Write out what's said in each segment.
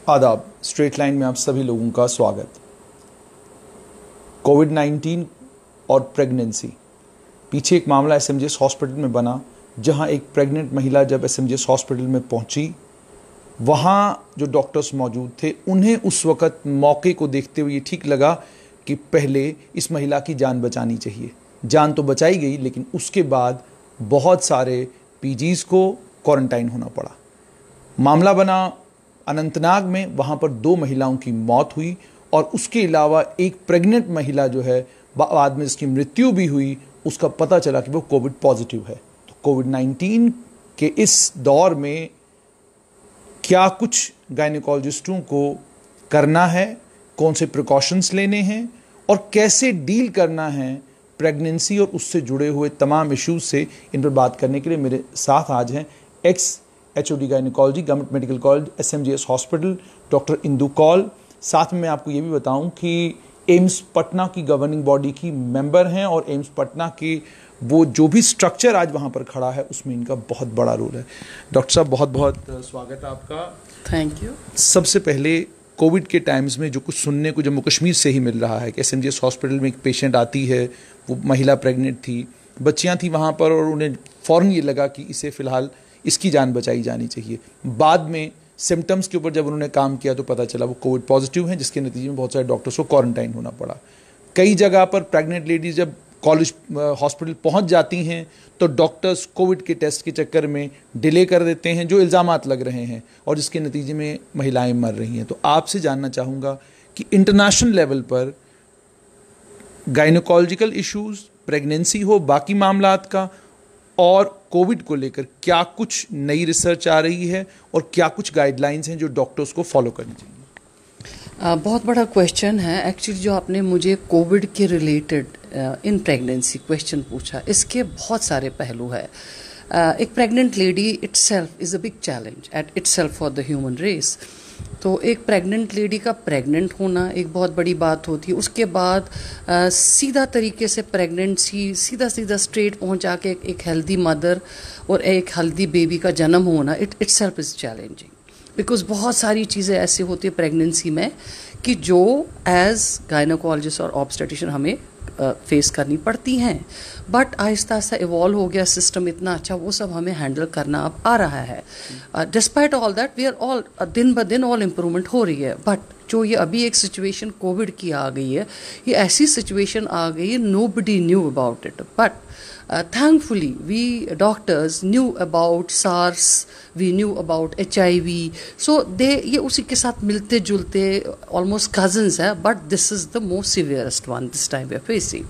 आदाब। Straight line में आप सभी लोगों का स्वागत। कोविड-19 और प्रेगनेंसी, पीछे एक मामला एसएमजीएस हॉस्पिटल में बना, जहां एक प्रेग्नेंट महिला जब एसएमजीएस हॉस्पिटल में पहुंची, वहां जो डॉक्टर्स मौजूद थे उन्हें उस वक्त मौके को देखते हुए ये ठीक लगा कि पहले इस महिला की जान बचानी चाहिए। जान तो बचाई गई, लेकिन उसके बाद बहुत सारे पीजीज को क्वारंटाइन होना पड़ा। मामला बना अनंतनाग में, वहाँ पर 2 महिलाओं की मौत हुई और उसके अलावा एक प्रेग्नेंट महिला जो है बाद में जिसकी मृत्यु भी हुई, उसका पता चला कि वो कोविड पॉजिटिव है। तो कोविड-19 के इस दौर में क्या कुछ गायनेकोलॉजिस्टों को करना है, कौन से प्रिकॉशंस लेने हैं और कैसे डील करना है प्रेगनेंसी और उससे जुड़े हुए तमाम इश्यूज से, इन पर बात करने के लिए मेरे साथ आज हैं HOD gynaecology, government medical college, SMGS hospital, doctor Indu Kaul. साथ में मैं आपको ये भी बताऊं कि एम्स पटना की गवर्निंग बॉडी की मेंबर हैं और एम्स पटना के वो जो भी स्ट्रक्चर आज वहाँ पर खड़ा है उसमें इनका बहुत बड़ा रोल है। डॉक्टर साहब, बहुत बहुत स्वागत है आपका। Thank you. सबसे पहले कोविड के टाइम्स में जो कुछ सुनने को जम्मू कश्मीर से ही मिल रहा है कि एसएमजीएस हॉस्पिटल में एक पेशेंट आती है, वो महिला प्रेग्नेंट थी, बच्चियाँ थी वहाँ पर और उन्हें फ़ौरन ये लगा कि इसे फ़िलहाल इसकी जान बचाई जानी चाहिए। बाद में सिम्टम्स के ऊपर जब उन्होंने काम किया तो पता चला वो कोविड पॉजिटिव हैं, जिसके नतीजे में बहुत सारे डॉक्टर्स को क्वारंटाइन होना पड़ा। कई जगह पर प्रेग्नेंट लेडीज जब कॉलेज हॉस्पिटल पहुंच जाती हैं तो डॉक्टर्स कोविड के टेस्ट के चक्कर में डिले कर देते हैं, जो इल्ज़ामात लग रहे हैं और जिसके नतीजे में महिलाएं मर रही हैं। तो आपसे जानना चाहूँगा कि इंटरनेशनल लेवल पर गायनेकोलॉजिकल इश्यूज़, प्रेगनेंसी हो, बाकी मामलात का और कोविड को लेकर क्या कुछ नई रिसर्च आ रही है और क्या कुछ गाइडलाइंस हैं जो डॉक्टर्स को फॉलो करनी चाहिए? बहुत बड़ा क्वेश्चन है एक्चुअली जो आपने मुझे कोविड के रिलेटेड इन प्रेगनेंसी क्वेश्चन पूछा। इसके बहुत सारे पहलू है। एक pregnant lady itself is a big challenge at itself for the human race. तो एक प्रेग्नेंट लेडी का प्रेग्नेंट होना एक बहुत बड़ी बात होती है। उसके बाद सीधा तरीके से प्रेगनेंसी सीधा स्ट्रेट पहुंचा के एक हेल्दी मदर और एक हेल्दी बेबी का जन्म होना इटसेल्फ इज़ चैलेंजिंग, बिकॉज बहुत सारी चीज़ें ऐसी होती है प्रेगनेंसी में कि जो एज गायनेकोलॉजिस्ट और ऑब्स्टेट्रिशियन हमें फेस करनी पड़ती हैं। बट आहिस्ता आहिस्ता इवॉल्व हो गया सिस्टम इतना अच्छा, वो सब हमें हैंडल करना अब आ रहा है। Despite all that we are all दिन ब दिन ऑल इम्प्रूवमेंट हो रही है। बट जो ये अभी एक सिचुएशन कोविड की आ गई है, ये ऐसी सिचुएशन आ गई है nobody knew about it. But thankfully we doctors knew about SARS, we knew about HIV, so ये उसी के साथ मिलते जुलते almost cousins है, but this is the most severest one this time we are facing.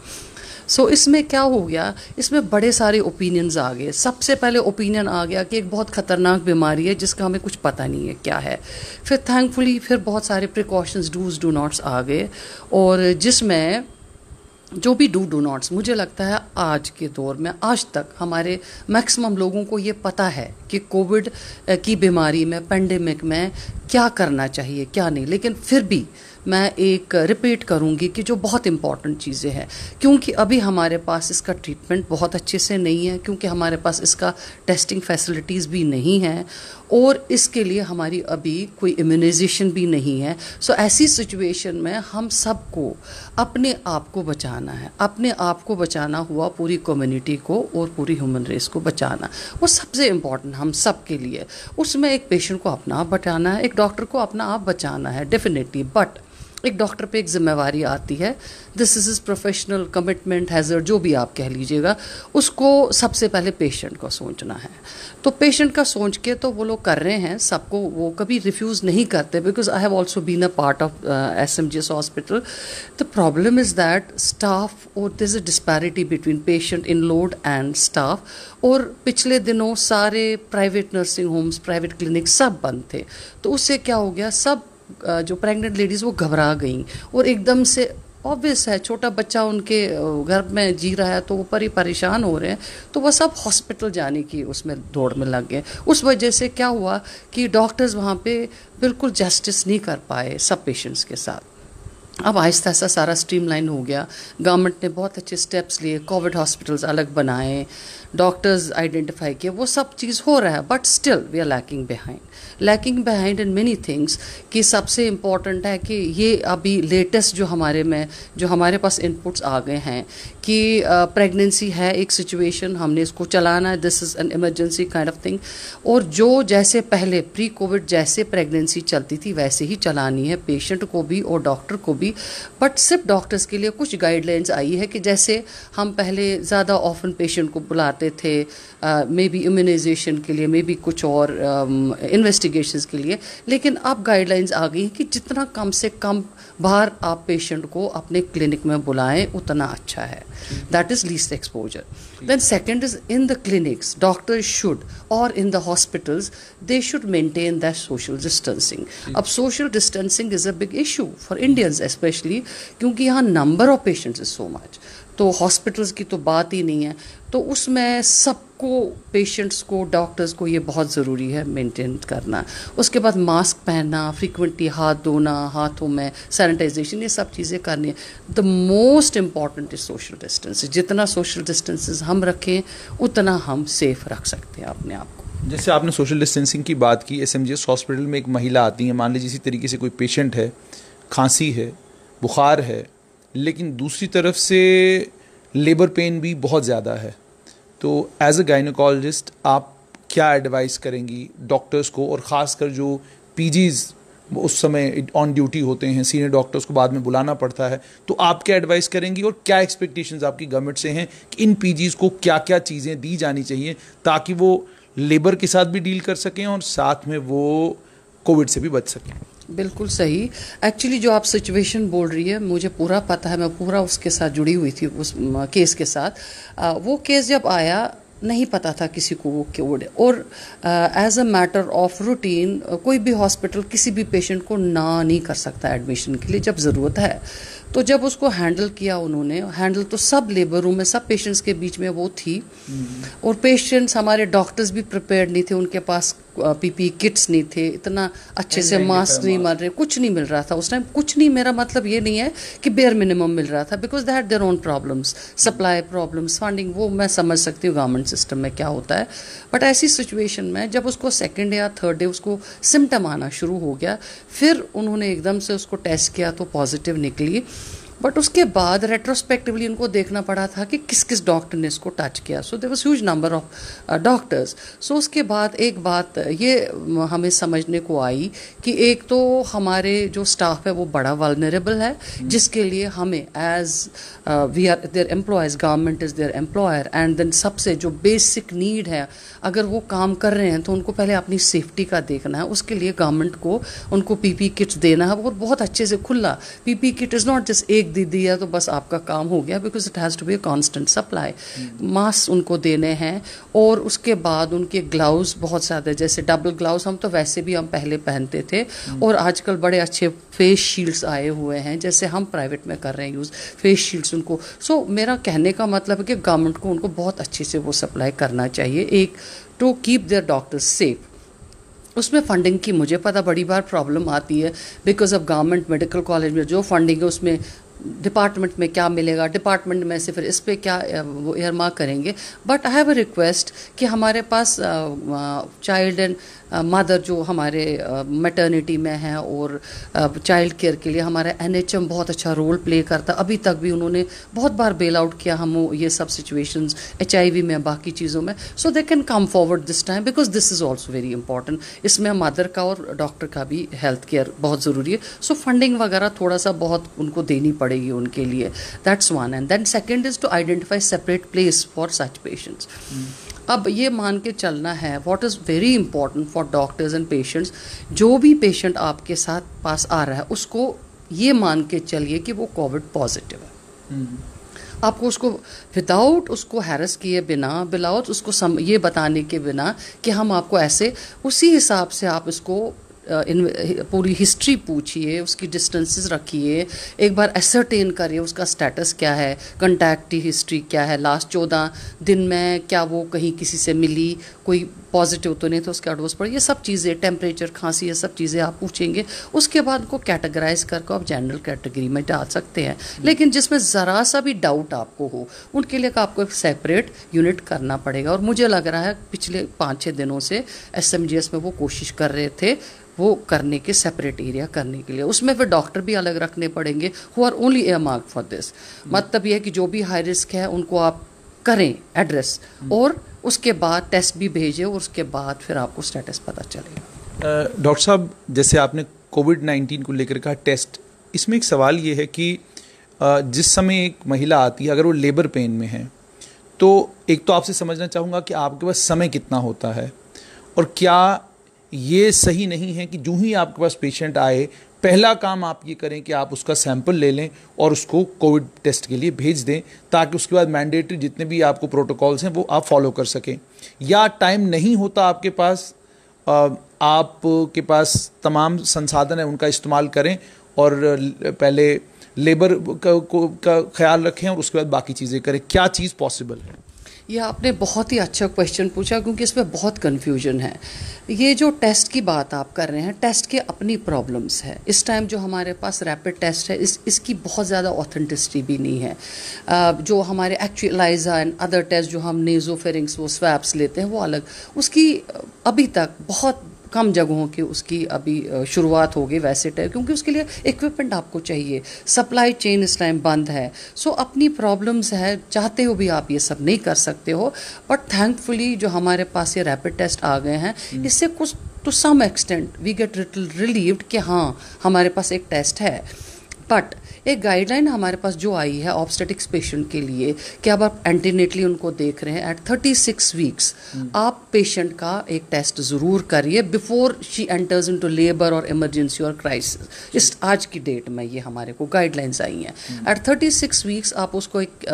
सो इसमें क्या हो गया, इसमें बड़े सारे ओपिनियंस आ गए। सबसे पहले ओपिनियन आ गया कि एक बहुत ख़तरनाक बीमारी है जिसका हमें कुछ पता नहीं है क्या है। फिर थैंकफुली फिर बहुत सारे प्रिकॉशंस, डूज डू नॉट्स आ गए, और जिसमें जो भी डू नॉट्स, मुझे लगता है आज के दौर में आज तक हमारे मैक्सिमम लोगों को ये पता है कि कोविड की बीमारी में, पेंडेमिक में क्या करना चाहिए क्या नहीं। लेकिन फिर भी मैं एक रिपीट करूंगी कि जो बहुत इंपॉर्टेंट चीज़ें हैं, क्योंकि अभी हमारे पास इसका ट्रीटमेंट बहुत अच्छे से नहीं है, क्योंकि हमारे पास इसका टेस्टिंग फैसिलिटीज़ भी नहीं है और इसके लिए हमारी अभी कोई इम्यूनाइजेशन भी नहीं है। सो ऐसी सिचुएशन में हम सबको अपने आप को बचाना है। अपने आप को बचाना हुआ पूरी कम्युनिटी को और पूरी ह्यूमन रेस को बचाना, वो सबसे इम्पॉर्टेंट हम सब के लिए। उसमें एक पेशेंट को अपना आप बचाना है, एक डॉक्टर को अपना आप बचाना है डेफिनेटली, बट एक डॉक्टर पे एक जिम्मेवारी आती है। This is is professional commitment, hazard, जो भी आप कह लीजिएगा, उसको सबसे पहले पेशेंट को सोचना है। तो पेशेंट का सोच के तो वो लोग कर रहे हैं, सबको वो कभी रिफ्यूज़ नहीं करते, because I have also been a part of SMGS hospital. The problem is that staff, और this a disparity between patient in load and staff. और पिछले दिनों सारे private nursing homes, private clinic सब बंद थे, तो उससे क्या हो गया, सब जो प्रेग्नेंट लेडीज़ वो घबरा गई और एकदम से, ऑब्वियस है छोटा बच्चा उनके घर में जी रहा है तो वो परेशान हो रहे हैं, तो वह सब हॉस्पिटल जाने की उसमें दौड़ में लग गए। उस वजह से क्या हुआ कि डॉक्टर्स वहाँ पे बिल्कुल जस्टिस नहीं कर पाए सब पेशेंट्स के साथ। अब आहिस्ता आहिस्ता सारा स्ट्रीमलाइन हो गया। गवर्नमेंट ने बहुत अच्छे स्टेप्स लिए, कोविड हॉस्पिटल्स अलग बनाए, डॉक्टर्स आइडेंटिफाई किए, वो सब चीज़ हो रहा है, but still we are lacking behind in many things. कि सबसे इम्पॉर्टेंट है कि ये अभी लेटेस्ट जो हमारे पास इनपुट्स आ गए हैं कि प्रेगनेंसी है एक सिचुएशन, हमने इसको चलाना है, this is an emergency kind of thing, और जो जैसे पहले प्री कोविड जैसे प्रेगनेंसी चलती थी वैसे ही चलानी है, पेशेंट को भी और डॉक्टर को भी। बट सिर्फ डॉक्टर्स के लिए कुछ गाइडलाइंस आई है कि जैसे हम पहले ज़्यादा ऑफन पेशेंट को बुलाते थे, मे बी इम्यूनाइजेशन के लिए, मे बी कुछ और इन्वेस्टिगेशंस के लिए, लेकिन अब गाइडलाइंस आ गई कि जितना कम से कम बार आप पेशेंट को अपने क्लिनिक में बुलाएं उतना अच्छा है, that is least exposure. Then second is in the clinics doctors should, और in the hospitals they should maintain that social distancing. अब social distancing is a big issue for Indians specially, क्योंकि यहाँ number of patients is so much, तो hospitals की तो बात ही नहीं है, तो उसमें सबको, पेशेंट्स को, डॉक्टर्स को ये बहुत ज़रूरी है मेंटेन करना। उसके बाद मास्क पहनना, फ्रीक्वेंटली हाथ धोना, हाथों में सैनिटाइजेशन, ये सब चीज़ें करनी है। The most important is social distance. जितना सोशल डिस्टेंसेस हम रखें उतना हम सेफ रख सकते हैं अपने आप को। जैसे आपने सोशल डिस्टेंसिंग की बात की, एसएमजीएस हॉस्पिटल में एक महिला आती है, मान लीजिए इसी तरीके से कोई पेशेंट है, खांसी है, बुखार है, लेकिन दूसरी तरफ से लेबर पेन भी बहुत ज़्यादा है, तो एज अ गायनेकोलॉजिस्ट आप क्या एडवाइस करेंगी डॉक्टर्स को, और ख़ासकर जो पीजीज़ उस समय ऑन ड्यूटी होते हैं, सीनियर डॉक्टर्स को बाद में बुलाना पड़ता है, तो आप क्या एडवाइस करेंगी और क्या एक्सपेक्टेशंस आपकी गवर्नमेंट से हैं कि इन पीजीज़ को क्या क्या चीज़ें दी जानी चाहिए ताकि वो लेबर के साथ भी डील कर सकें और साथ में वो कोविड से भी बच सकें? बिल्कुल सही। एक्चुअली जो आप सिचुएशन बोल रही है मुझे पूरा पता है, मैं पूरा उसके साथ जुड़ी हुई थी, उस केस के साथ। वो केस जब आया नहीं पता था किसी को वो कोविड, और as a matter of routine कोई भी हॉस्पिटल किसी भी पेशेंट को ना नहीं कर सकता एडमिशन के लिए जब ज़रूरत है। तो जब उसको हैंडल किया उन्होंने, हैंडल तो सब लेबर रूम में सब पेशेंट्स के बीच में वो थी, और पेशेंट्स, हमारे डॉक्टर्स भी प्रिपेयर्ड नहीं थे, उनके पास पीपी किट्स नहीं थे, इतना अच्छे से मास्क नहीं मिल रहे, कुछ नहीं मिल रहा था उस टाइम। कुछ नहीं, मेरा मतलब ये नहीं है कि बेयर मिनिमम मिल रहा था, because they had their own problems, supply problems, funding, वो मैं समझ सकती हूँ गवर्नमेंट सिस्टम में क्या होता है। बट ऐसी सिचुएशन में जब उसको सेकेंड या थर्ड डे उसको सिम्टम आना शुरू हो गया, फिर उन्होंने एकदम से उसको टेस्ट किया तो पॉजिटिव निकली। बट उसके बाद रेट्रोस्पेक्टिवली उनको देखना पड़ा था कि किस किस डॉक्टर ने इसको टच किया। So there was huge number of doctors. So उसके बाद एक बात ये हमें समझने को आई कि एक तो हमारे जो स्टाफ है वो बड़ा वल्नरेबल है, जिसके लिए हमें as we are their employees, government is their employer, and then सबसे जो बेसिक नीड है, अगर वो काम कर रहे हैं तो उनको पहले अपनी सेफ्टी का देखना है। उसके लिए गवर्नमेंट को उनको पीपी किट्स देना है, और बहुत अच्छे से खुला। PP kit is not just एक दे दिया तो बस आपका काम हो गया, because it has to be a constant supply. Mask उनको देने हैं, और उसके बाद उनके ग्लव्स बहुत ज़्यादा, जैसे डबल ग्लव्स हम तो वैसे भी हम पहले पहनते थे, और आजकल बड़े अच्छे फेस शील्ड्स आए हुए हैं, जैसे हम प्राइवेट में कर रहे हैं यूज़ फेस शील्ड्स उनको। सो मेरा कहने का मतलब है कि गवर्नमेंट को उनको बहुत अच्छे से वो सप्लाई करना चाहिए, एक to keep their doctors safe. उसमें फंडिंग की मुझे पता बड़ी बार प्रॉब्लम आती है, because of government medical college में जो फंडिंग है उसमें डिपार्टमेंट में क्या मिलेगा, डिपार्टमेंट में से फिर इस पे क्या वो एयरमार्क करेंगे। But I have a request कि हमारे पास चाइल्ड एंड मदर जो हमारे मैटर्निटी में है, और चाइल्ड केयर के लिए हमारा एनएचएम बहुत अच्छा रोल प्ले करता। अभी तक भी उन्होंने बहुत बार बेल आउट किया हम ये सब सिचुएशंस, HIV में, बाकी चीज़ों में। So they can come forward this time, because this is also very important. इसमें मदर का और डॉक्टर का भी हेल्थ केयर बहुत ज़रूरी है। सो फंडिंग वगैरह थोड़ा सा बहुत उनको देनी पड़ेगी उनके लिए, that's one. And then second is to identify separate place for such patients. अब ये मान के चलना है, what is very important for doctors and patients, जो भी पेशेंट आपके साथ पास आ रहा है उसको ये मान के चलिए कि वो कोविड पॉजिटिव है। आपको उसको विदाउट उसको हैरस किए बिना, विदाउट उसको ये बताने के बिना कि हम आपको ऐसे, उसी हिसाब से आप इसको पूरी हिस्ट्री पूछिए, उसकी डिस्टेंसेस रखिए, एक बार एसरटेन करिए उसका स्टेटस क्या है, कंटैक्ट हिस्ट्री क्या है, लास्ट 14 दिन में क्या वो कहीं किसी से मिली, कोई पॉजिटिव तो नहीं, तो उसका डोज पड़े, ये सब चीज़ें, टेम्परेचर, खांसी, ये सब चीज़ें आप पूछेंगे। उसके बाद उनको कैटेगराइज करके आप जनरल कैटेगरी में डाल सकते हैं। लेकिन जिसमें ज़रा सा भी डाउट आपको हो, उनके लिए आपको एक सेपरेट यूनिट करना पड़ेगा। और मुझे लग रहा है पिछले 5-6 दिनों से SMGS में वो कोशिश कर रहे थे वो करने के, सेपरेट एरिया करने के लिए। उसमें फिर डॉक्टर भी अलग रखने पड़ेंगे who are only air mark for this. मतलब ये है कि जो भी हाई रिस्क है उनको आप करें एड्रेस, और उसके बाद टेस्ट भी भेजें, और उसके बाद फिर आपको स्टेटस पता चलेगा। डॉक्टर साहब, जैसे आपने कोविड-19 को लेकर कहा टेस्ट, इसमें एक सवाल ये है कि जिस समय एक महिला आती है, अगर वो लेबर पेन में है, तो एक तो आपसे समझना चाहूँगा कि आपके पास समय कितना होता है, और क्या ये सही नहीं है कि जो ही आपके पास पेशेंट आए, पहला काम आप ये करें कि आप उसका सैंपल ले लें और उसको कोविड टेस्ट के लिए भेज दें, ताकि उसके बाद मैंडेटरी जितने भी आपको प्रोटोकॉल्स हैं वो आप फॉलो कर सकें? या टाइम नहीं होता आपके पास, आपके पास तमाम संसाधन है, उनका इस्तेमाल करें और पहले लेबर का ख्याल रखें और उसके बाद बाकी चीज़ें करें? क्या चीज़ पॉसिबल है? यह आपने बहुत ही अच्छा क्वेश्चन पूछा, क्योंकि इसमें बहुत कन्फ्यूजन है। ये जो टेस्ट की बात आप कर रहे हैं, टेस्ट के अपनी प्रॉब्लम्स है। इस टाइम जो हमारे पास रैपिड टेस्ट है, इसकी बहुत ज़्यादा ऑथेंटिसिटी भी नहीं है। जो हमारे एक्चुअलाइजा एंड अदर टेस्ट जो हम नेजोफेरिंग्स वो स्वैप्स लेते हैं, वो अलग, उसकी अभी तक बहुत कम जगहों की उसकी अभी शुरुआत हो गई वैसे टेस्ट, क्योंकि उसके लिए इक्विपमेंट आपको चाहिए, सप्लाई चेन इस टाइम बंद है। सो अपनी प्रॉब्लम्स है, चाहते हो भी आप ये सब नहीं कर सकते हो। बट थैंकफुली जो हमारे पास ये रैपिड टेस्ट आ गए हैं, इससे कुछ to some extent we get relieved कि हाँ हमारे पास एक टेस्ट है। बट एक गाइडलाइन हमारे पास जो आई है ऑब्स्टेटिक्स पेशेंट के लिए, कि अब आप एंटीनेटली उनको देख रहे हैं, एट 36 वीक्स आप पेशेंट का एक टेस्ट ज़रूर करिए before she enters into labour और इमरजेंसी और क्राइसिस। इस आज की डेट में ये हमारे को गाइडलाइंस आई हैं। एट 36 वीक्स आप उसको एक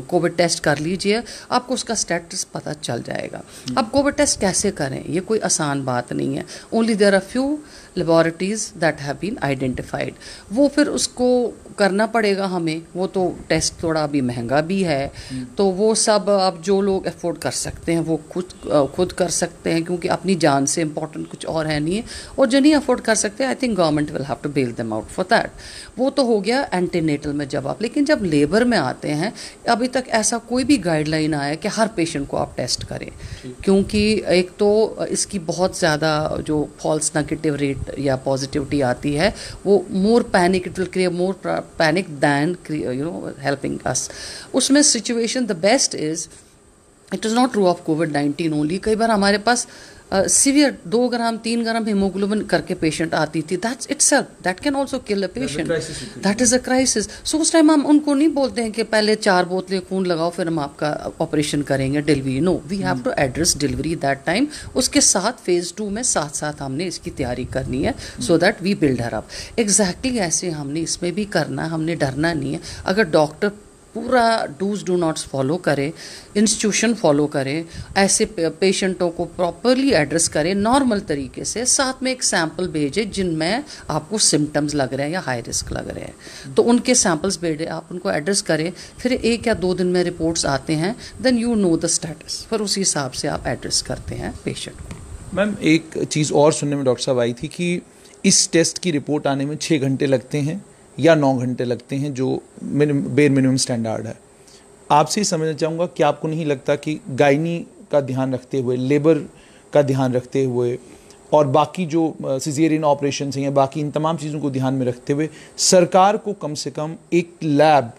कोविड टेस्ट कर लीजिए, आपको उसका स्टेटस पता चल जाएगा। अब कोविड टेस्ट कैसे करें, ये कोई आसान बात नहीं है। Only there are few laboratories that have been identified. वो फिर उसको करना पड़ेगा हमें, वो तो टेस्ट थोड़ा अभी महंगा भी है, तो वो सब अब जो लोग अफोर्ड कर सकते हैं वो खुद कर सकते हैं, क्योंकि अपनी जान से इम्पोर्टेंट कुछ और है नहीं है। और जो नहीं अफोर्ड कर सकते, I think government will have to bail them out for that. वो तो हो गया एंटीनेटल में जब आप, लेकिन जब लेबर में आते हैं, अभी तक ऐसा कोई भी गाइडलाइन आया कि हर पेशेंट को आप टेस्ट करें, क्योंकि एक तो इसकी बहुत ज़्यादा जो फॉल्स नेगेटिव रेट या पॉजिटिविटी आती है, वो more panic, it will create more panic than helping us. उसमें situation the best is, it is not true of कोविड-19 ओनली। कई बार हमारे पास सीवियर 2 ग्राम 3 ग्राम हीमोग्लोबिन करके पेशेंट आती थी, that's itself that can also kill a patient, that is a crisis. So उस टाइम हम उनको नहीं बोलते हैं कि पहले 4 बोतलें खून लगाओ फिर हम आपका ऑपरेशन करेंगे, delivery. No, we have to address delivery that time. उसके साथ फेज 2 में साथ साथ हमने इसकी तैयारी करनी है, so that we build her up. Exactly ऐसे हमने इसमें भी करना है, हमने डरना नहीं है। अगर डॉक्टर पूरा डूज डू नॉट्स फॉलो करें, इंस्टीट्यूशन फॉलो करें, ऐसे पेशेंटों को प्रॉपरली एड्रेस करें नॉर्मल तरीके से, साथ में एक सैंपल भेजें जिनमें आपको सिम्टम्स लग रहे हैं या हाई रिस्क लग रहे हैं, तो उनके सैंपल्स भेजें, आप उनको एड्रेस करें, फिर 1 या 2 दिन में रिपोर्ट्स आते हैं, then you know the status, फिर उसी हिसाब से आप एड्रेस करते हैं पेशेंट को। मैम, एक चीज़ और सुनने में डॉक्टर साहब आई थी कि इस टेस्ट की रिपोर्ट आने में 6 घंटे लगते हैं या 9 घंटे लगते हैं, जो बेर मिनिमम स्टैंडर्ड है। आपसे ही समझना चाहूँगा कि आपको नहीं लगता कि गायनी का ध्यान रखते हुए, लेबर का ध्यान रखते हुए और बाकी जो सिजेरियन ऑपरेशन हैं या बाकी इन तमाम चीज़ों को ध्यान में रखते हुए सरकार को कम से कम एक लैब,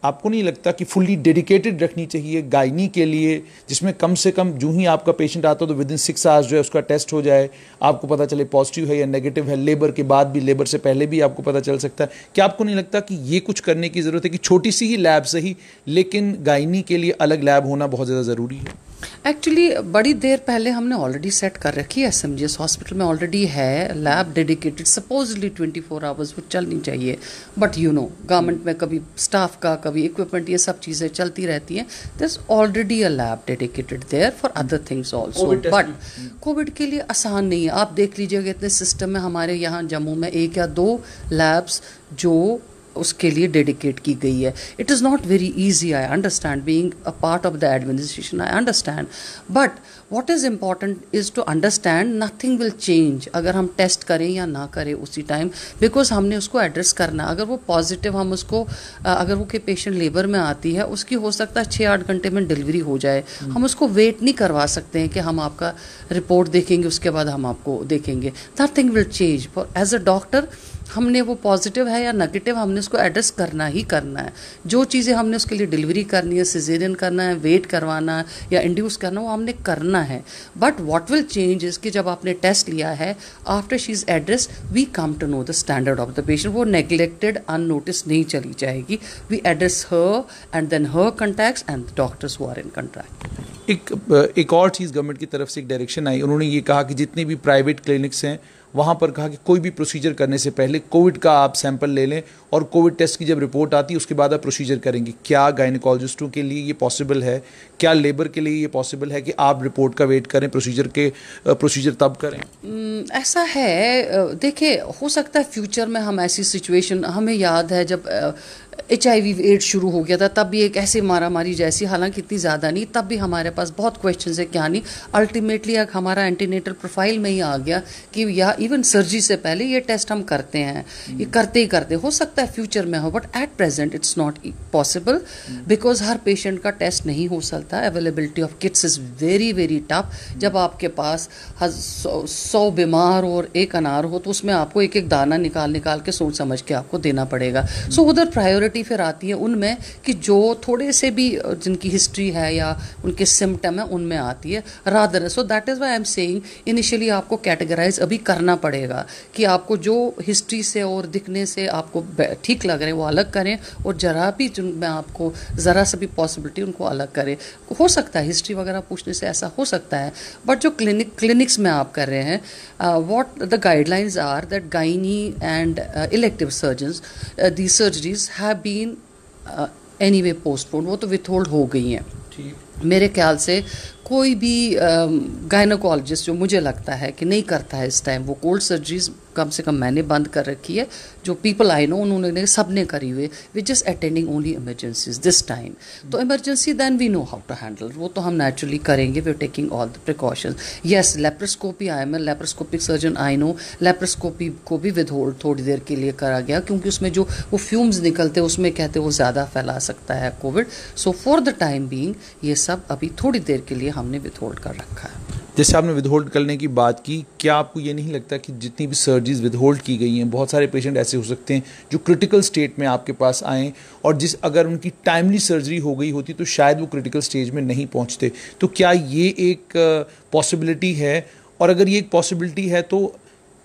आपको नहीं लगता कि फुल्ली डेडिकेटेड रखनी चाहिए गायनी के लिए, जिसमें कम से कम जो ही आपका पेशेंट आता हो तो विदिन 6 आवर्स जो है उसका टेस्ट हो जाए, आपको पता चले पॉजिटिव है या नेगेटिव है, लेबर के बाद भी, लेबर से पहले भी आपको पता चल सकता है? क्या आपको नहीं लगता कि ये कुछ करने की ज़रूरत है कि छोटी सी ही लैब सही, लेकिन गायनी के लिए अलग लैब होना बहुत ज़्यादा ज़रूरी है? एक्चुअली बड़ी देर पहले हमने ऑलरेडी सेट कर रखी है, SMGS हॉस्पिटल में ऑलरेडी है लैब डेडिकेटेड, सपोजली 24 आवर्स वो चलनी चाहिए। बट यू नो गवर्नमेंट में कभी स्टाफ का, कभी इक्विपमेंट, ये सब चीज़ें चलती रहती हैं। There is already a lab dedicated there for other things also. But Covid के लिए आसान नहीं है। आप देख लीजिएगा इतने सिस्टम में हमारे यहाँ जम्मू में 1 या 2 लैब्स जो उसके लिए डेडिकेट की गई है. It is not very easy, I understand, being a part of the administration, I understand, but what is important is to understand nothing will change अगर हम टेस्ट करें या ना करें उसी टाइम, बिकॉज हमने उसको एड्रेस करना. अगर वो पॉजिटिव हम उसको अगर वो के पेशेंट लेबर में आती है, उसकी हो सकता है 6-8 घंटे में डिलीवरी हो जाए. हम उसको वेट नहीं करवा सकते हैं कि हम आपका रिपोर्ट देखेंगे उसके बाद हम आपको देखेंगे. Nothing will change. For as a doctor हमने वो पॉजिटिव है या नेगेटिव, हमने उसको एड्रेस करना ही करना है. जो चीज़ें हमने उसके लिए डिलीवरी करनी है, सिजेरियन करना है, वेट करवाना है या इंड्यूस करना, वो हमने करना है. But what will change is कि जब आपने टेस्ट लिया है, after she is address, we come to know the standard of the patient. वो नेग्लेक्टेड अननोटिस नहीं चली जाएगी. We address her and then her contacts and doctors who are in contact. एक और चीज़ गवर्नमेंट की तरफ से एक डायरेक्शन आई, उन्होंने ये कहा कि जितने भी प्राइवेट क्लिनिक्स हैं वहाँ पर कहा कि कोई भी प्रोसीजर करने से पहले कोविड का आप सैंपल ले लें और कोविड टेस्ट की जब रिपोर्ट आती है उसके बाद आप प्रोसीजर करेंगे. क्या गायनेकोलॉजिस्टों के लिए ये पॉसिबल है? क्या लेबर के लिए ये पॉसिबल है कि आप रिपोर्ट का वेट करें, प्रोसीजर तब करें? ऐसा है, देखिए, हो सकता है फ्यूचर में हम ऐसी सिचुएशन, हमें याद है जब HIV एड्स शुरू हो गया था, तब भी एक ऐसी मारामारी जैसी, हालांकि इतनी ज़्यादा नहीं, तब भी हमारे पास बहुत क्वेश्चंस है क्या नहीं. अल्टीमेटली हमारा एंटीनेटल प्रोफाइल में ही आ गया कि या इवन सर्जरी से पहले ये टेस्ट हम करते हैं, ये करते ही करते. हो सकता है फ्यूचर में हो, but at present it's not possible, because हर पेशेंट का टेस्ट नहीं हो सकता. Availability of kits is very very tough. जब आपके पास 100 बीमार और एक अनार हो, तो उसमें आपको एक एक दाना निकाल के सोच समझ के आपको देना पड़ेगा. सो उधर प्रायोरिटी फिर आती है उनमें कि जो थोड़े से भी जिनकी हिस्ट्री है या उनके सिम्टम है उनमें आती है rather. So that is why I am saying initially आपको कैटेगराइज अभी करना पड़ेगा कि आपको जो हिस्ट्री से और दिखने से आपको ठीक लग रहे हैं वो अलग करें, और जरा भी जिनमें आपको ज़रा सा भी पॉसिबिलिटी उनको अलग करें. हो सकता है हिस्ट्री वगैरह पूछने से ऐसा हो सकता है, बट जो क्लिनिक्स में आप कर रहे हैं, what the guidelines are that gynae and elective surgeons the surgeries have been anyway postpone, वो तो विथहोल्ड हो गई हैं. मेरे ख्याल से कोई भी गायनोकोलॉजिस्ट जो मुझे लगता है कि नहीं करता है इस टाइम, वो कोल्ड सर्जरीज कम से कम मैंने बंद कर रखी है. जो पीपल आई नो उन्होंने सब ने करी हुई, we just attending only emergencies this time. तो emergency then we know how to handle, वो तो हम नेचुरली करेंगे. We are taking all the precautions. Yes, laparoscopy I am a laparoscopic surgeon, I know. Laparoscopy को भी withhold थोड़ी देर के लिए करा गया, क्योंकि उसमें जो वो फ्यूम्स निकलते उसमें कहते वो ज़्यादा फैला सकता है Covid. So for the time being ये सब अभी थोड़ी देर के लिए हमने विदहोल्ड कर रखा है. जैसे आपने विदहोल्ड करने की बात की, क्या आपको ये नहीं लगता कि जितनी भी सर्जरीज विदहोल्ड की गई हैं, बहुत सारे पेशेंट ऐसे हो सकते हैं जो क्रिटिकल स्टेट में आपके पास आएँ, और अगर उनकी टाइमली सर्जरी हो गई होती तो शायद वो क्रिटिकल स्टेज में नहीं पहुंचते? तो क्या ये एक पॉसिबिलिटी है? और अगर ये एक पॉसिबिलिटी है तो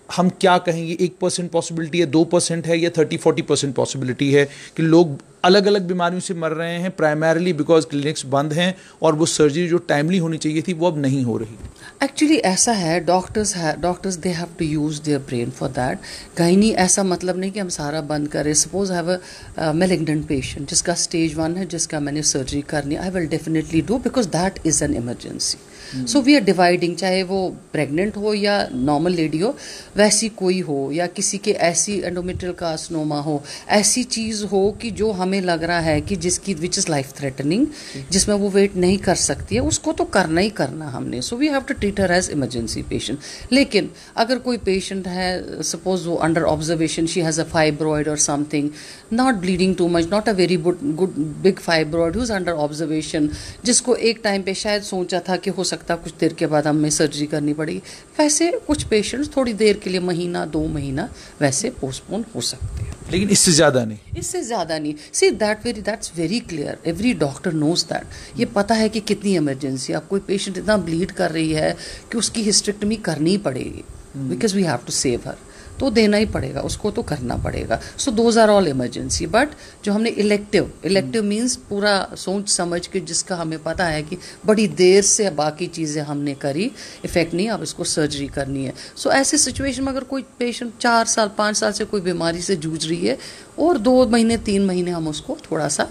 हम क्या कहेंगे, 1% पॉसिबिलिटी है, 2% है, या 30-40% पॉसिबिलिटी है कि लोग अलग अलग बीमारियों से मर रहे हैं प्राइमरीली बिकॉज क्लिनिक्स बंद हैं और वो सर्जरी जो टाइमली होनी चाहिए थी वो अब नहीं हो रही? एक्चुअली ऐसा है, doctors they have to use their brain for that. Gynae ऐसा मतलब नहीं कि हम सारा बंद करें. Suppose have a malignant patient जिसका स्टेज 1 है, जिसका मैंने सर्जरी करनी, I will definitely do because that is an emergency. So we are dividing, चाहे वो प्रेग्नेंट हो या नॉर्मल लेडी हो, वैसी कोई हो, या किसी के ऐसी एंडोमेट्रियल कार्सिनोमा हो, ऐसी चीज़ हो कि जो हमें लग रहा है कि जिसकी विच इज़ लाइफ थ्रेटनिंग, जिसमें वो वेट नहीं कर सकती है, उसको तो करना ही करना हमने. So we have to treat her as emergency patient. लेकिन अगर कोई पेशेंट है, सपोज वो under observation, she has a fibroid और something, not bleeding too much, not a very good big fibroid, who is under observation, जिसको एक time पे शायद सोचा था कि हो सकता कुछ देर के बाद हमें सर्जरी करनी पड़ेगी, वैसे कुछ पेशेंट्स थोड़ी देर के लिए, महीना 2 महीना वैसे पोस्टपोन हो सकते हैं, लेकिन इससे ज़्यादा नहीं. इससे ज़्यादा नहीं. See that's very clear, every doctor knows that. ये पता है कि कितनी इमरजेंसी. अब कोई पेशेंट इतना ब्लीड कर रही है कि उसकी हिस्टेक्टमी करनी पड़ेगी because we have to save her, तो देना ही पड़ेगा, उसको तो करना पड़ेगा. So those are all emergency. But जो हमने इलेक्टिव मीन्स पूरा सोच समझ के, जिसका हमें पता है कि बड़ी देर से बाकी चीज़ें हमने करी, इफेक्ट नहीं, अब इसको सर्जरी करनी है. सो ऐसे सिचुएशन में अगर कोई पेशेंट 4 साल 5 साल से कोई बीमारी से जूझ रही है, और 2 महीने 3 महीने हम उसको थोड़ा सा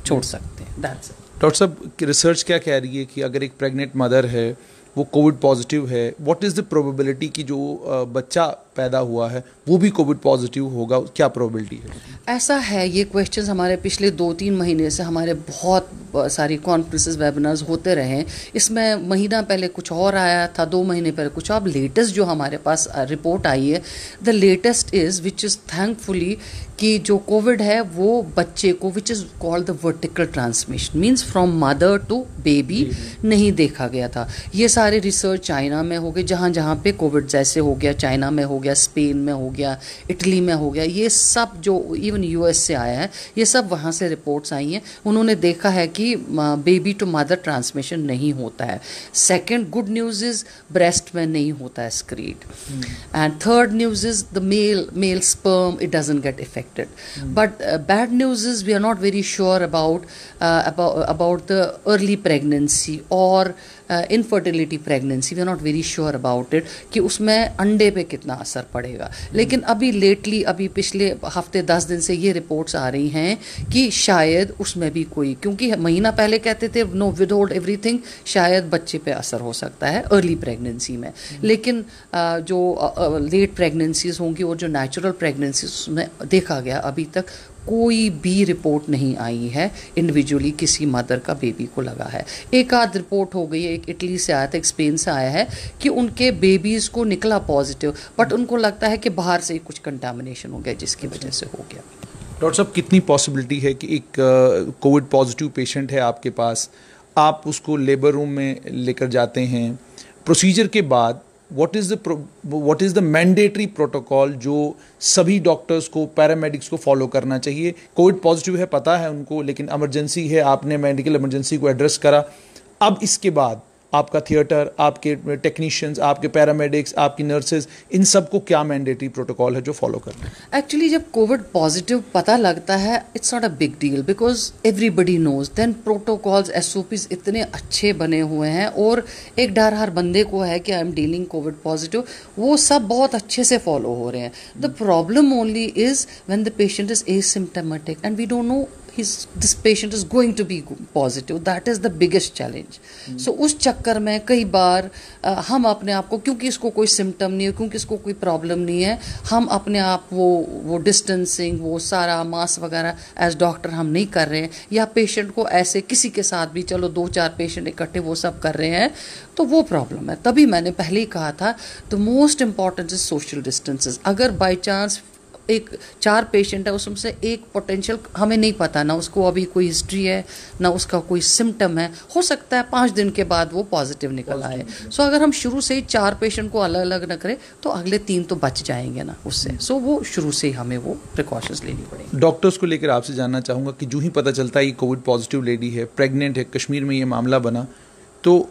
छोड़ सकते हैं. That's it. डॉक्टर साहब, रिसर्च क्या कह रही है कि अगर एक प्रेग्नेंट मदर है, वो कोविड पॉजिटिव है, व्हाट इज़ द प्रोबेबिलिटी कि जो बच्चा पैदा हुआ है वो भी कोविड पॉजिटिव होगा, क्या प्रोबेबिलिटी है? ऐसा है, ये क्वेश्चंस हमारे पिछले 2-3 महीने से हमारे बहुत सारी कॉन्फ्रेंसेस वेबिनार्स होते रहे हैं। इसमें महीना पहले कुछ और आया था, 2 महीने पहले कुछ। अब लेटेस्ट जो हमारे पास रिपोर्ट आई है, the latest is which is thankfully कि जो कोविड है वो बच्चे को, which is called the vertical transmission, means from mother to baby नहीं देखा गया था। ये सारे रिसर्च चाइना में हो गए, जहाँ जहाँ पे कोविड जैसे हो गया, चाइना में हो गया, स्पेन में हो गया, इटली में हो गया, ये सब जो इवन यूएस से आया है, ये सब वहाँ से रिपोर्ट्स आई हैं। उन्होंने देखा है कि बेबी टू मदर ट्रांसमिशन नहीं होता है। Second good news is breast में नहीं होता है secreted, and third news is the male sperm, it doesn't get affected. But bad news is we are not very sure about the early pregnancy or infertility pregnancy. We are not very sure about it कि उसमें अंडे पे कितना असर पड़ेगा. लेकिन अभी lately, अभी पिछले हफ्ते 10 दिन से ये रिपोर्ट्स आ रही हैं कि शायद उसमें भी कोई, क्योंकि महीना पहले कहते थे नो विदआउट एवरीथिंग, शायद बच्चे पे असर हो सकता है अर्ली प्रेगनेंसी में. लेकिन जो लेट प्रेगनेंसीज होंगी और जो नेचुरल प्रेगनेंसीज, उसमें देखा गया अभी तक कोई भी रिपोर्ट नहीं आई है इंडिविजुअली किसी मदर का बेबी को लगा है. एक आध रिपोर्ट हो गई है, एक इटली से आया था, एक स्पेन से आया है कि उनके बेबीज़ को निकला पॉजिटिव, बट उनको लगता है कि बाहर से ही कुछ कंटामिनेशन हो गया जिसकी वजह से हो गया. डॉक्टर साहब, कितनी पॉसिबिलिटी है कि एक कोविड पॉजिटिव पेशेंट है आपके पास, आप उसको लेबर रूम में लेकर जाते हैं, प्रोसीजर के बाद what is the mandatory protocol जो सभी डॉक्टर्स को, पैरामेडिक्स को फॉलो करना चाहिए? कोविड पॉजिटिव है, पता है उनको, लेकिन इमरजेंसी है, आपने मेडिकल इमरजेंसी को एड्रेस करा. अब इसके बाद आपका थिएटर, आपके टेक्नीशियंस, आपके पैरामेडिक्स, आपकी नर्सेज, इन सब को क्या मैंडेटरी प्रोटोकॉल है जो फॉलो करना है? एक्चुअली जब कोविड पॉजिटिव पता लगता है, it's not a big deal because everybody knows. Then protocols, SOPs इतने अच्छे बने हुए हैं, और एक डर हर बंदे को है कि I am dealing COVID positive, वो सब बहुत अच्छे से फॉलो हो रहे हैं. The problem only is when the patient is asymptomatic and we don't know this patient is going to be positive. That is the biggest challenge. So उस चक्कर में कई बार हम अपने आप को, क्योंकि इसको कोई सिम्टम नहीं है, क्योंकि इसको कोई प्रॉब्लम नहीं है, हम अपने आप वो डिस्टेंसिंग, वो सारा मास्क वगैरह एज डॉक्टर हम नहीं कर रहे हैं, या पेशेंट को ऐसे किसी के साथ भी चलो 2-4 पेशेंट इकट्ठे वो सब कर रहे हैं, तो वो प्रॉब्लम है. तभी मैंने पहले ही कहा था the most important is social distances. अगर बाई चांस एक 4 पेशेंट है, उसमें से एक पोटेंशियल, हमें नहीं पता ना उसको अभी कोई हिस्ट्री है ना उसका कोई सिम्टम है, हो सकता है 5 दिन के बाद वो पॉजिटिव निकल आए. सो अगर हम शुरू से ही 4 पेशेंट को अलग अलग न करें तो अगले 3 तो बच जाएंगे ना उससे. सो वो शुरू से ही हमें वो प्रिकॉशंस लेनी पड़ेगी. डॉक्टर्स को लेकर आपसे जानना चाहूँगा कि जो ही पता चलता है ये कोविड पॉजिटिव लेडी है, प्रेग्नेंट है, कश्मीर में ये मामला बना, तो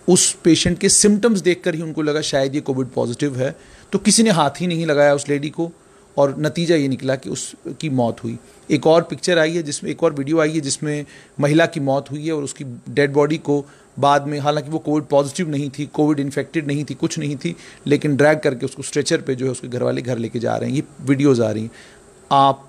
उस पेशेंट के सिम्टम्स देखकर ही उनको लगा शायद ये कोविड पॉजिटिव है, तो किसी ने हाथ ही नहीं लगाया उस लेडी को, और नतीजा ये निकला कि उसकी मौत हुई. एक और पिक्चर आई है जिसमें, एक और वीडियो आई है जिसमें महिला की मौत हुई है, और उसकी डेड बॉडी को बाद में, हालांकि वो कोविड पॉजिटिव नहीं थी, कोविड इन्फेक्टेड नहीं थी, कुछ नहीं थी, लेकिन ड्रैग करके उसको स्ट्रेचर पे जो है उसके घर वाले घर लेके जा रहे हैं. ये वीडियोज़ आ रही हैं. आप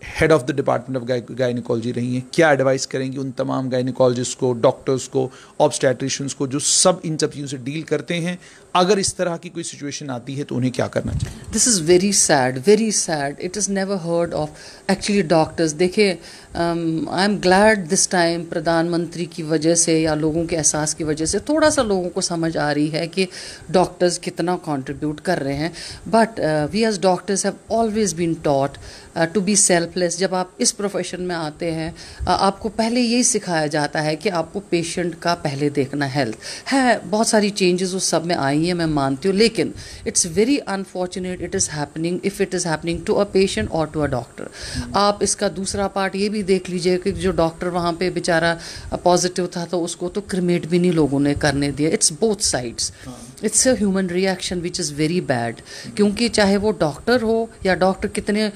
head of the department of gynaecology रही हैं, क्या एडवाइस करेंगी उन तमाम गायनिकोलॉजिस्ट को, डॉक्टर्स को, ऑब्स्टेट्रिशियंस को, जो सब इन सब चीज़ों से डील करते हैं? अगर इस तरह की कोई सिचुएशन आती है तो उन्हें क्या करना चाहिए? This is very sad. It is never heard of actually doctors. देखिए, I am glad this time प्रधानमंत्री की वजह से या लोगों के एहसास की वजह से थोड़ा सा लोगों को समझ आ रही है कि डॉक्टर्स कितना कंट्रीब्यूट कर रहे हैं. But we as doctors have always been taught to be selfless. जब आप इस प्रोफेशन में आते हैं, आपको पहले यही सिखाया जाता है कि आपको पेशेंट का पहले देखना. हेल्थ है, बहुत सारी चेंजेस उस सब में आई हैं, मैं मानती हूँ, लेकिन it's very unfortunate it is happening, if it is happening to a patient और टू अ डॉक्टर. आप इसका दूसरा पार्ट ये भी देख लीजिए कि जो डॉक्टर वहाँ पे बेचारा पॉजिटिव था, तो उसको तो क्रिमेट भी नहीं लोगों ने करने दिया. It's both sides. It's a human reaction which is very bad. क्योंकि चाहे वो डॉक्टर हो या डॉक्टर कितने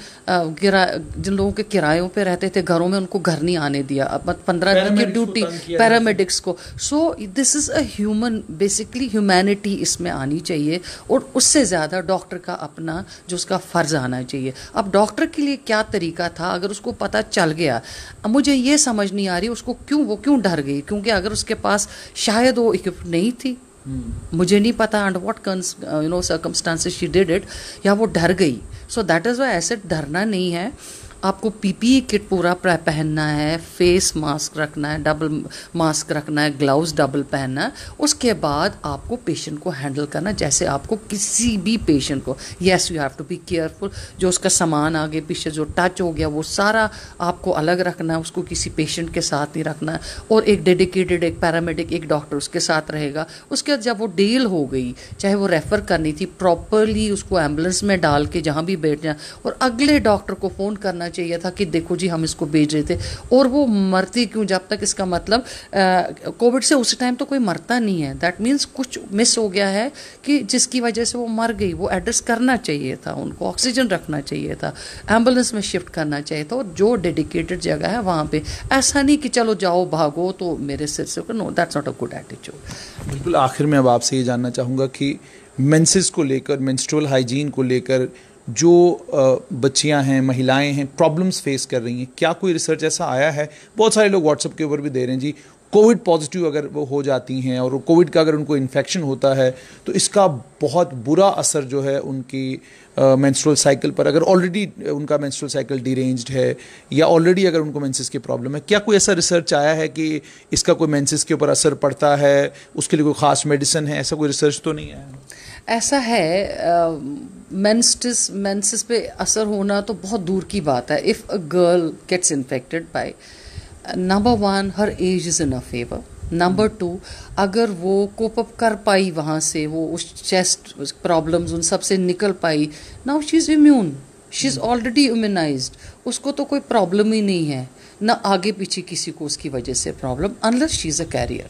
जिन लोगों के किरायों पे रहते थे घरों में, उनको घर नहीं आने दिया, अब 15 दिन की ड्यूटी पैरामेडिक्स को. So this is a human, basically humanity इसमें आनी चाहिए, और उससे ज़्यादा डॉक्टर का अपना जो उसका फ़र्ज़ आना चाहिए. अब डॉक्टर के लिए क्या तरीका था, अगर उसको पता चल गया, मुझे ये समझ नहीं आ रही उसको क्यों डर गई, क्योंकि अगर उसके पास शायद वो इक्विप नहीं थी, मुझे नहीं पता under what circumstances she did it, या वो डर गई. सो दैट इज़ व्हाई ऐसे डरना नहीं है. आपको पीपीई किट पूरा पहनना है, फेस मास्क रखना है, डबल मास्क रखना है, ग्लव्स डबल पहनना है. उसके बाद आपको पेशेंट को हैंडल करना जैसे आपको किसी भी पेशेंट को. Yes, you have to be careful. जो उसका सामान आगे पीछे जो टच हो गया वो सारा आपको अलग रखना है, उसको किसी पेशेंट के साथ नहीं रखना है. और एक डेडिकेटेड एक पैरामेडिक एक डॉक्टर उसके साथ रहेगा. उसके बाद जब वो डील हो गई, चाहे वो रेफ़र करनी थी, प्रॉपरली उसको एम्बुलेंस में डाल के जहाँ भी बैठ जाए, और अगले डॉक्टर को फ़ोन करना चाहिए था कि देखो जी हम इसको भेज रहे थे. और वो मरती क्यों जब तक, इसका मतलब कोविड से उस टाइम तो कोई मरता नहीं है. दैट मीन्स कुछ मिस हो गया है कि जिसकी वजह से वो मर गई. वो एड्रेस करना चाहिए था, उनको ऑक्सीजन रखना चाहिए था, एम्बुलेंस में शिफ्ट करना चाहिए था, और जो डेडिकेटेड जगह है वहाँ पे. ऐसा नहीं कि चलो जाओ भागो तो मेरे सिर से, no, that's not a good attitude. बिल्कुल. आखिर में अब आपसे ये जानना चाहूँगा कि मेंसेस को लेकर, मेंस्ट्रुअल हाइजीन को लेकर जो बच्चियां हैं, महिलाएं हैं, प्रॉब्लम्स फेस कर रही हैं, क्या कोई रिसर्च ऐसा आया है? बहुत सारे लोग व्हाट्सएप के ऊपर भी दे रहे हैं जी, कोविड पॉजिटिव अगर वो हो जाती हैं और कोविड का अगर उनको इन्फेक्शन होता है तो इसका बहुत बुरा असर जो है उनकी मेंस्ट्रुअल साइकिल पर, अगर ऑलरेडी उनका मेंस्ट्रुअल साइकिल डिरेंज्ड है या ऑलरेडी अगर उनको मेंसेस की प्रॉब्लम है, क्या कोई ऐसा रिसर्च आया है कि इसका कोई मेंसेस के ऊपर असर पड़ता है, उसके लिए कोई ख़ास मेडिसिन है? ऐसा कोई रिसर्च तो नहीं है. ऐसा है, मेंसेस पे असर होना तो बहुत दूर की बात है. If a girl gets infected by, number 1 her age is in a favour. Number 2, अगर वो कोप अप कर पाई वहाँ से, वो उस चेस्ट प्रॉब्लम्स उन सब से निकल पाई, now she is immune, she is already immunised. उसको तो कोई प्रॉब्लम ही नहीं है, ना आगे पीछे किसी को उसकी वजह से problem, unless she is a carrier.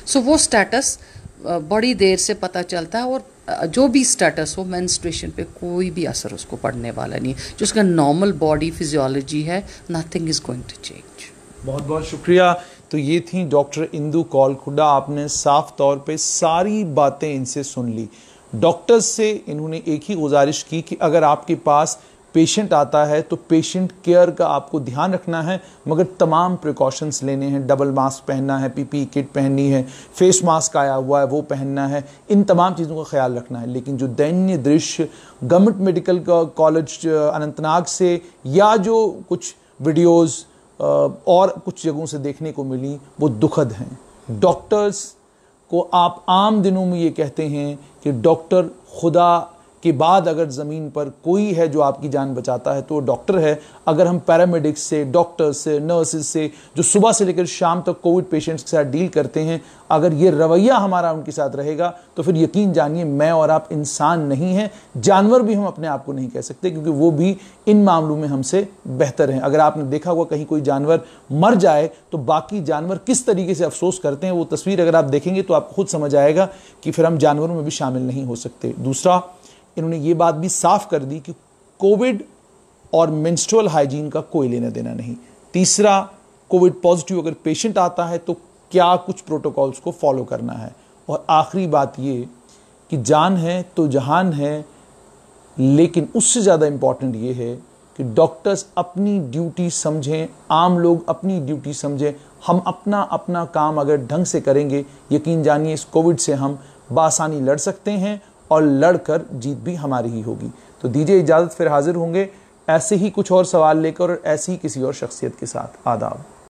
So वो स्टेटस बड़ी देर से पता चलता है, और जो भी स्टेटस हो, मेंस्ट्रुएशन पे कोई भी असर उसको पड़ने वाला नहीं. जो उसका नॉर्मल बॉडी फिजियोलॉजी है, nothing is going to change. बहुत बहुत शुक्रिया. तो ये थी डॉक्टर इंदु कौल खुड्डा. आपने साफ तौर पे सारी बातें इनसे सुन ली. डॉक्टर्स से इन्होंने एक ही गुजारिश की कि अगर आपके पास पेशेंट आता है तो पेशेंट केयर का आपको ध्यान रखना है, मगर तमाम प्रिकॉशंस लेने हैं. डबल मास्क पहनना है, पीपी किट पहननी है, फेस मास्क आया हुआ है वो पहनना है, इन तमाम चीज़ों का ख्याल रखना है. लेकिन जो दैन्य दृश्य गवर्नमेंट मेडिकल कॉलेज अनंतनाग से या जो कुछ वीडियोज़ और कुछ जगहों से देखने को मिली, वो दुखद हैं. डॉक्टर्स को आप आम दिनों में ये कहते हैं कि डॉक्टर खुदा के बाद अगर ज़मीन पर कोई है जो आपकी जान बचाता है तो वो डॉक्टर है. अगर हम पैरामेडिक्स से, डॉक्टर्स से, नर्सेस से, जो सुबह से लेकर शाम तक कोविड पेशेंट्स के साथ डील करते हैं, अगर ये रवैया हमारा उनके साथ रहेगा तो फिर यकीन जानिए मैं और आप इंसान नहीं हैं, जानवर भी हम अपने आप को नहीं कह सकते, क्योंकि वो भी इन मामलों में हमसे बेहतर हैं. अगर आपने देखा होगा कहीं कोई जानवर मर जाए तो बाकी जानवर किस तरीके से अफसोस करते हैं, वो तस्वीर अगर आप देखेंगे तो आपको खुद समझ आएगा कि फिर हम जानवरों में भी शामिल नहीं हो सकते. दूसरा, इन्होंने ये बात भी साफ कर दी कि कोविड और मेंस्ट्रुअल हाइजीन का कोई लेना देना नहीं. तीसरा, कोविड पॉजिटिव अगर पेशेंट आता है तो क्या कुछ प्रोटोकॉल्स को फॉलो करना है. और आखिरी बात ये कि जान है तो जहान है, लेकिन उससे ज़्यादा इम्पॉर्टेंट ये है कि डॉक्टर्स अपनी ड्यूटी समझें, आम लोग अपनी ड्यूटी समझें. हम अपना अपना काम अगर ढंग से करेंगे, यकीन जानिए इस कोविड से हम बासानी लड़ सकते हैं, और लड़कर जीत भी हमारी ही होगी. तो दीजिए इजाज़त, फिर हाजिर होंगे ऐसे ही कुछ और सवाल लेकर और ऐसी ही किसी और शख्सियत के साथ. आदाब.